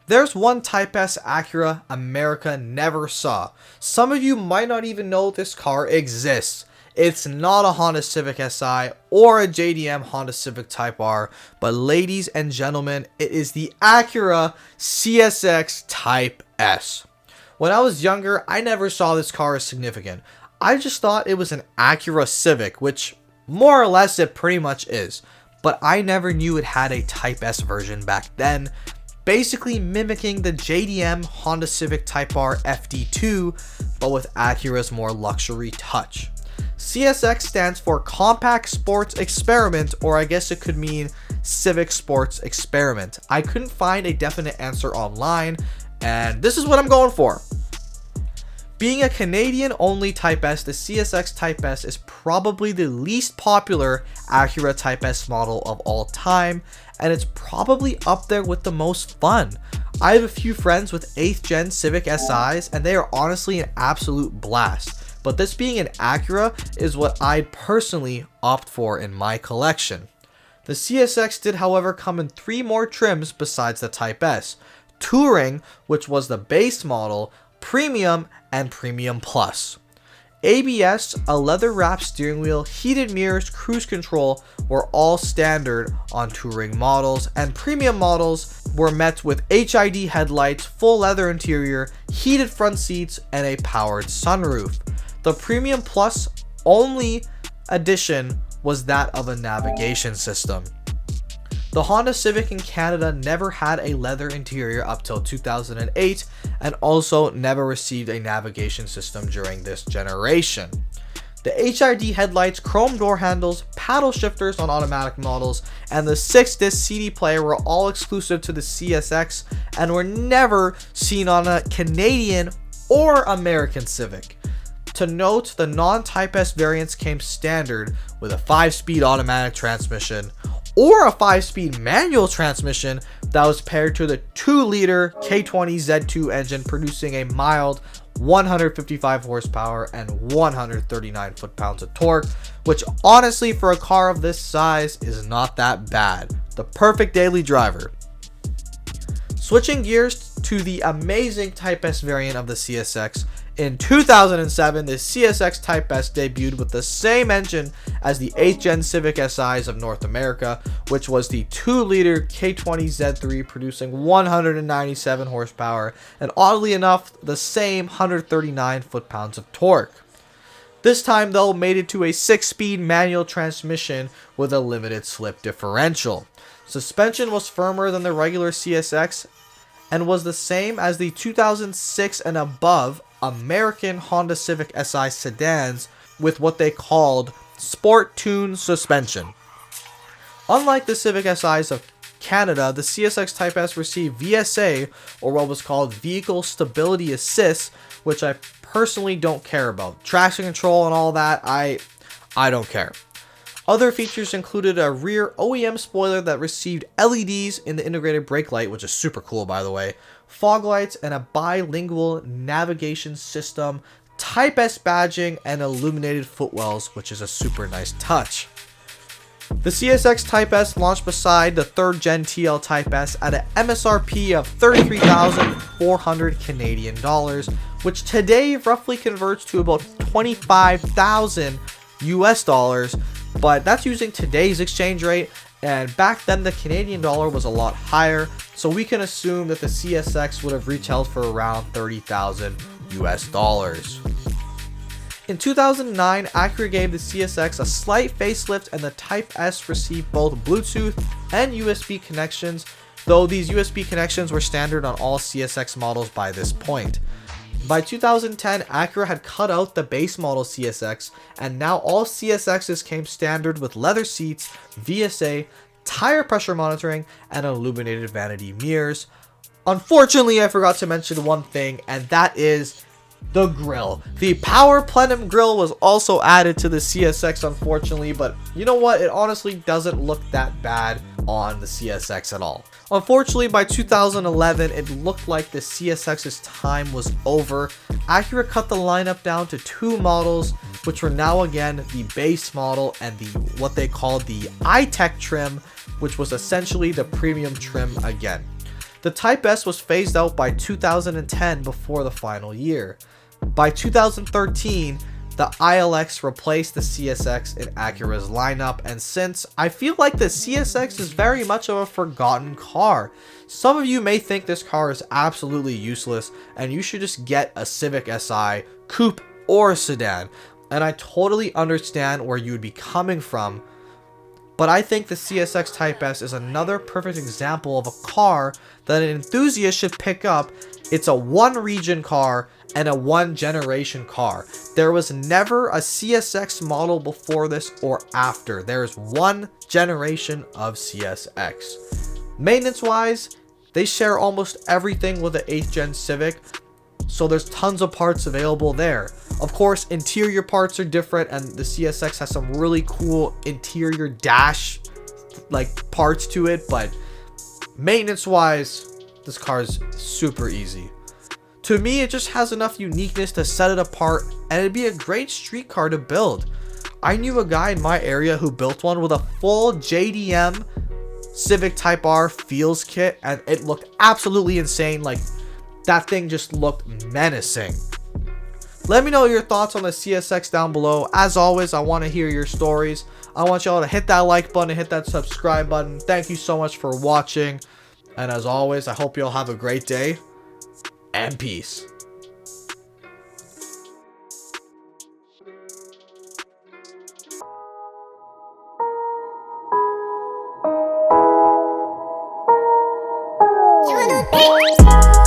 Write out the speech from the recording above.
There's one Type S Acura America never saw. Some of you might not even know this car exists. It's not a Honda Civic Si or a JDM Honda Civic Type R, but ladies and gentlemen, it is the Acura CSX Type S. When I was younger, I never saw this car as significant. I just thought it was an Acura Civic, which more or less it pretty much is. But I never knew it had a Type S version back then, basically mimicking the JDM Honda Civic Type R FD2, but with Acura's more luxury touch. CSX stands for Compact Sports Experiment, or I guess it could mean Civic Sports Experiment. I couldn't find a definite answer online, and this is what I'm going for. Being a Canadian-only Type S, the CSX Type S is probably the least popular Acura Type S model of all time, and it's probably up there with the most fun. I have a few friends with 8th gen Civic SIs, and they are honestly an absolute blast. But this being an Acura is what I'd personally opt for in my collection. The CSX did, however, come in 3 more trims besides the Type S: Touring, which was the base model, Premium, and Premium Plus. ABS, a leather-wrapped steering wheel, heated mirrors, cruise control were all standard on Touring models, and Premium models were met with HID headlights, full leather interior, heated front seats, and a powered sunroof. The Premium Plus only addition was that of a navigation system. The Honda Civic in Canada never had a leather interior up till 2008, and also never received a navigation system during this generation. The HID headlights, chrome door handles, paddle shifters on automatic models, and the 6-disc CD player were all exclusive to the CSX and were never seen on a Canadian or American Civic. To note, the non-Type S variants came standard with a 5-speed automatic transmission or a 5-speed manual transmission that was paired to the 2-liter K20 Z2 engine, producing a mild 155 horsepower and 139 foot-pounds of torque, which honestly for a car of this size is not that bad. The perfect daily driver. Switching gears to the amazing Type S variant of the CSX, in 2007, the CSX Type S debuted with the same engine as the 8th gen Civic SIs of North America, which was the 2-liter K20 Z3, producing 197 horsepower and, oddly enough, the same 139 foot-pounds of torque. This time, though, made it to a 6-speed manual transmission with a limited slip differential. Suspension was firmer than the regular CSX and was the same as the 2006 and above American Honda Civic Si sedans with what they called Sport Tune suspension. Unlike the Civic SIs of Canada, the CSX Type S received VSA, or what was called Vehicle Stability Assist, which I personally don't care about. Traction control and all that, I don't care. Other features included a rear OEM spoiler that received LEDs in the integrated brake light, which is super cool by the way, fog lights, and a bilingual navigation system, Type S badging, and illuminated footwells, which is a super nice touch. The CSX Type S launched beside the 3rd gen TL Type S at an MSRP of 33,400 Canadian dollars, which today roughly converts to about 25,000 US dollars, but that's using today's exchange rate, and back then the Canadian dollar was a lot higher, so we can assume that the CSX would have retailed for around 30,000 US dollars. In 2009, Acura gave the CSX a slight facelift, and the Type S received both Bluetooth and USB connections, though these USB connections were standard on all CSX models by this point. By 2010, Acura had cut out the base model CSX, and now all CSXs came standard with leather seats, VSA, tire pressure monitoring, and illuminated vanity mirrors. Unfortunately, I forgot to mention one thing, and that is the grille. The Power Plenum grille was also added to the CSX, unfortunately, but you know what? It honestly doesn't look that bad on the CSX at all. Unfortunately, by 2011, it looked like the CSX's time was over. Acura cut the lineup down to 2 models, which were now again the base model and the what they called the iTech trim, which was essentially the premium trim again. The Type S was phased out by 2010 before the final year. By 2013, the ILX replaced the CSX in Acura's lineup, and since, I feel like the CSX is very much of a forgotten car. Some of you may think this car is absolutely useless and you should just get a Civic Si, coupe, or sedan, and I totally understand where you would be coming from, but I think the CSX Type S is another perfect example of a car that an enthusiast should pick up. It's a one region car and a one generation car. There was never a CSX model before this or after. There's one generation of CSX. Maintenance wise, they share almost everything with the 8th gen Civic, so there's tons of parts available there. Of course, interior parts are different, and the CSX has some really cool interior dash like parts to it, but maintenance wise, this car is super easy. To me, it just has enough uniqueness to set it apart, and it'd be a great street car to build. I knew a guy in my area who built one with a full JDM Civic Type R feels kit, and it looked absolutely insane. Like, that thing just looked menacing. Let me know your thoughts on the CSX down below. As always, I want to hear your stories. I want y'all to hit that like button, hit that subscribe button. Thank you so much for watching, and as always, I hope y'all have a great day, and peace. You wanna